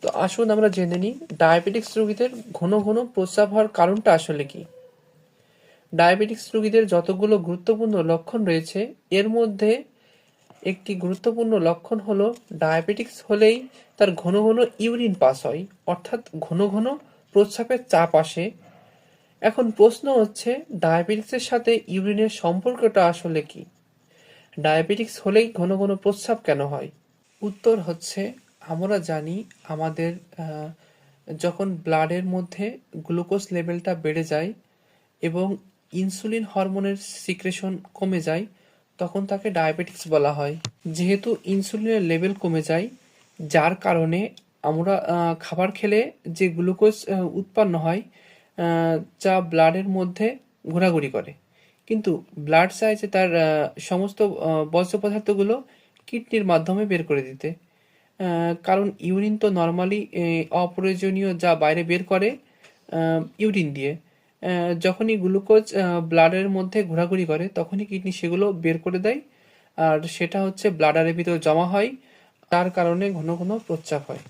তো আসুন আমরা জেনে নিই ডায়াবেটিক্স রোগীদের ঘন ঘন প্রস্রাব হওয়ার কারণটা আসলে কি। ডায়াবেটিক্স রোগীদের যতগুলো গুরুত্বপূর্ণ লক্ষণ রয়েছে এর মধ্যে একটি গুরুত্বপূর্ণ লক্ষণ হলো ডায়াবেটিক্স হলেই তার ঘন ঘন ইউরিন পাস হয়, অর্থাৎ ঘন ঘন প্রস্রাবের চাপ আসে। এখন প্রশ্ন হচ্ছে ডায়াবেটিক্সের সাথে ইউরিনের সম্পর্কটা আসলে কি? ডায়াবেটিক্স হলেই ঘন ঘন প্রস্রাব কেন হয়? উত্তর হচ্ছে আমরা জানি আমাদের যখন ব্লাডের মধ্যে গ্লুকোজ লেভেলটা বেড়ে যায় এবং ইনসুলিন হরমোনের সিক্রেশন কমে যায় তখন তাকে ডায়াবেটিক্স বলা হয়। যেহেতু ইনসুলিনের লেভেল কমে যায় যার কারণে আমরা খাবার খেলে যে গ্লুকোজ উৎপন্ন হয় যা ব্লাডের মধ্যে ঘোরাঘুরি করে, কিন্তু ব্লাড চাইছে তার সমস্ত বর্জ্য পদার্থগুলো কিডনির মাধ্যমে বের করে দিতে। কারণ ইউরিন তো নর্মালি অপ্রয়োজনীয় যা বাইরে বের করে ইউরিন দিয়ে। যখনই গ্লুকোজ ব্লাডের মধ্যে ঘোরাঘুরি করে তখনই কিডনি সেগুলো বের করে দেয়, আর সেটা হচ্ছে ব্লাডারের ভিতর জমা হয়, তার কারণে ঘন ঘন প্রস্রাব হয়।